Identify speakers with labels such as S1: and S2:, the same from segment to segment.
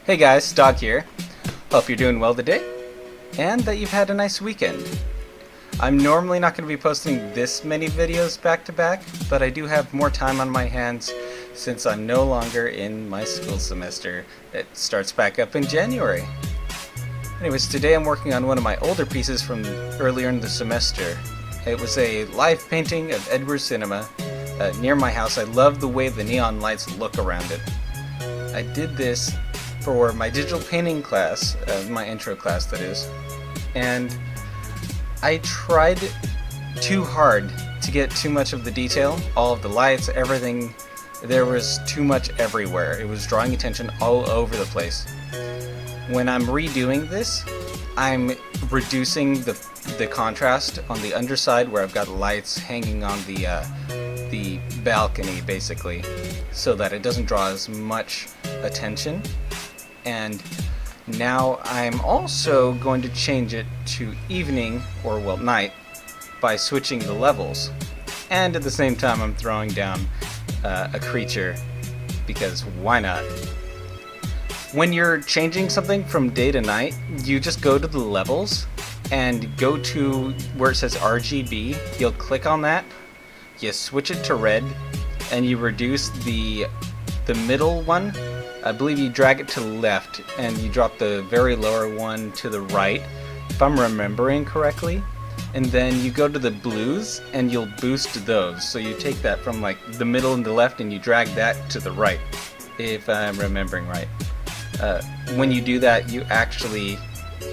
S1: Hey guys, Staug here. Hope you're doing well today, and that you've had a nice weekend. I'm normally not going to be posting this many videos back to back, but I do have more time on my hands since I'm no longer in my school semester. It starts back up in January. Anyways, today I'm working on one of my older pieces from earlier in the semester. It was a live painting of Edwards Cinema near my house. I love the way the neon lights look around it. I did this for my digital painting class, my intro class that is, and I tried too hard to get too much of the detail, all of the lights, everything. There was too much everywhere. It was drawing attention all over the place. When I'm redoing this, I'm reducing the contrast on the underside where I've got lights hanging on the balcony basically, so that it doesn't draw as much attention. And now I'm also going to change it to evening, or well, night, by switching the levels. And at the same time I'm throwing down a creature, because why not? When you're changing something from day to night, you just go to the levels and go to where it says RGB. You'll click on that, you switch it to red, and you reduce the middle one. I believe you drag it to the left and you drop the very lower one to the right, if I'm remembering correctly. And then you go to the blues and you'll boost those. So you take that from like the middle and the left and you drag that to the right, if I'm remembering right. When you do that, you actually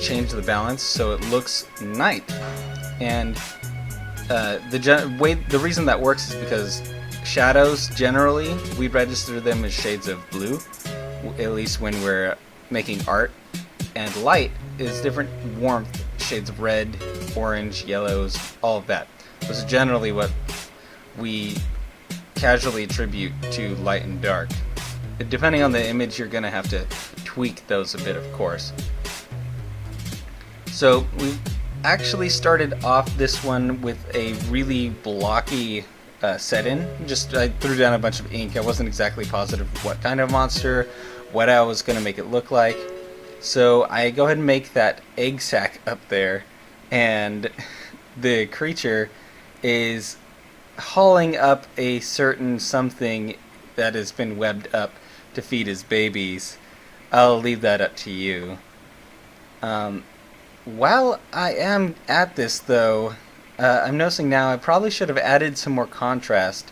S1: change the balance so it looks night. And the reason that works is because shadows, generally, we register them as shades of blue, at least when we're making art. And light is different warmth, shades of red, orange, yellows, all of that. Those are generally what we casually attribute to light and dark. Depending on the image, you're going to have to tweak those a bit, of course. So we actually started off this one with a really blocky set-in. I threw down a bunch of ink. I wasn't exactly positive what kind of monster, what I was going to make it look like. So I go ahead and make that egg sack up there, and the creature is hauling up a certain something that has been webbed up to feed his babies. I'll leave that up to you. While I am at this though, I'm noticing now I probably should have added some more contrast.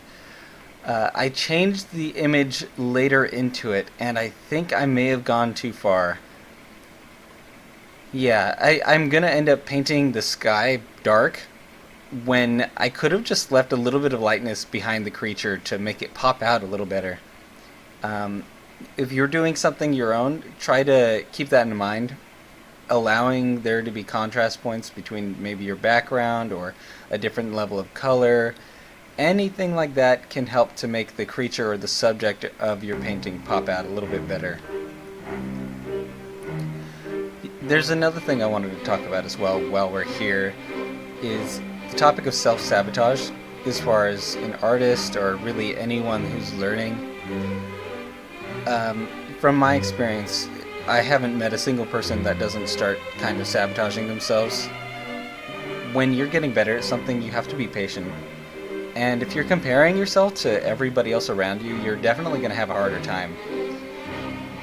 S1: I changed the image later into it, and I think I may have gone too far. Yeah, I'm gonna end up painting the sky dark when I could have just left a little bit of lightness behind the creature to make it pop out a little better. If you're doing something your own, try to keep that in mind, allowing there to be contrast points between maybe your background or a different level of color. Anything like that can help to make the creature or the subject of your painting pop out a little bit better. There's another thing I wanted to talk about as well while we're here, is the topic of self-sabotage, as far as an artist or really anyone who's learning. From my experience, I haven't met a single person that doesn't start kind of sabotaging themselves. When you're getting better at something, you have to be patient. And if you're comparing yourself to everybody else around you, you're definitely going to have a harder time.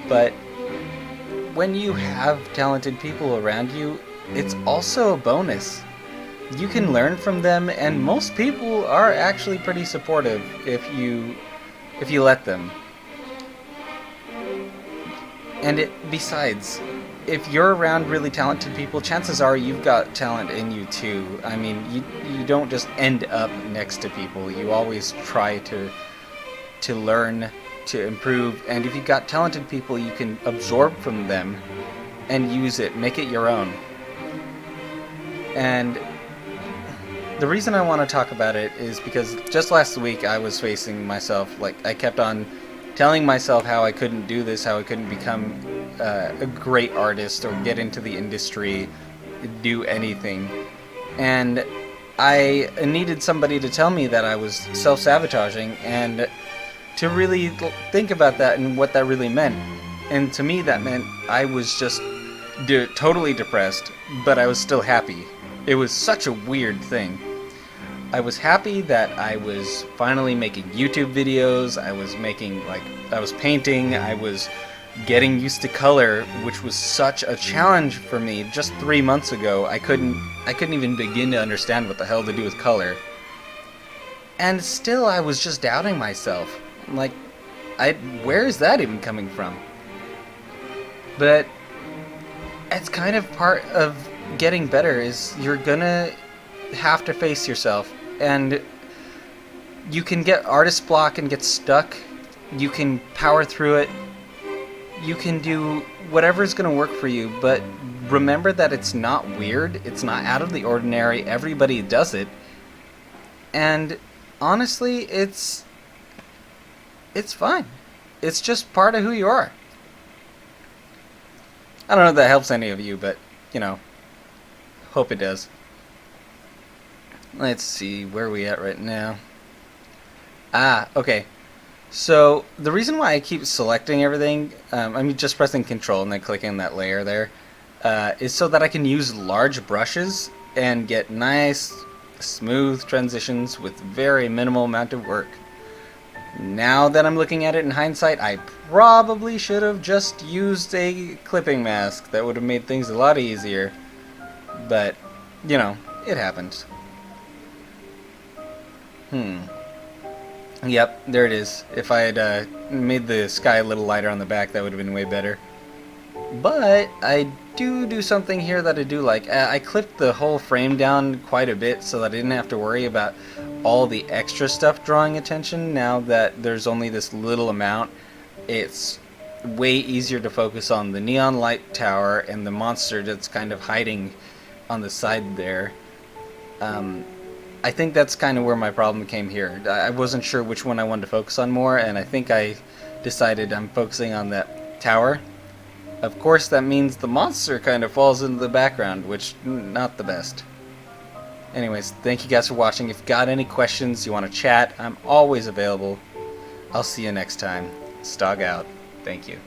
S1: But when you have talented people around you, it's also a bonus. You can learn from them, and most people are actually pretty supportive if you let them. And besides, if you're around really talented people, chances are you've got talent in you too. I mean, you don't just end up next to people. You always try to learn, to improve, and if you've got talented people, you can absorb from them and use it, make it your own. And the reason I want to talk about it is because just last week I was facing myself, like I kept on telling myself how I couldn't do this, how I couldn't become a great artist or get into the industry, do anything. And I needed somebody to tell me that I was self-sabotaging and to really think about that and what that really meant. And to me that meant I was just totally depressed, but I was still happy. It was such a weird thing. I was happy that I was finally making YouTube videos, I was painting, I was getting used to color, which was such a challenge for me. Just 3 months ago, I couldn't even begin to understand what the hell to do with color. And still I was just doubting myself. Like, where is that even coming from? But it's kind of part of getting better, is you're gonna have to face yourself, and you can get artist block and get stuck. You can power through it. You can do whatever's gonna work for you, but remember that it's not weird, it's not out of the ordinary, everybody does it. And honestly, it's fine. It's just part of who you are. I don't know if that helps any of you, but, you know, hope it does. Let's see, where are we at right now? Okay. So, the reason why I keep selecting everything, just pressing Control and then clicking that layer there, is so that I can use large brushes and get nice, smooth transitions with very minimal amount of work. Now that I'm looking at it in hindsight, I probably should have just used a clipping mask. That would have made things a lot easier. But, you know, it happens. Yep, there it is. If I had made the sky a little lighter on the back, that would have been way better. But I do something here that I do like. I clipped the whole frame down quite a bit so that I didn't have to worry about all the extra stuff drawing attention. Now that there's only this little amount, it's way easier to focus on the neon light tower and the monster that's kind of hiding on the side there. I think that's kind of where my problem came here. I wasn't sure which one I wanted to focus on more, and I think I decided I'm focusing on that tower. Of course, that means the monster kind of falls into the background, which, not the best. Anyways, thank you guys for watching. If you've got any questions, you want to chat, I'm always available. I'll see you next time. Staug out. Thank you.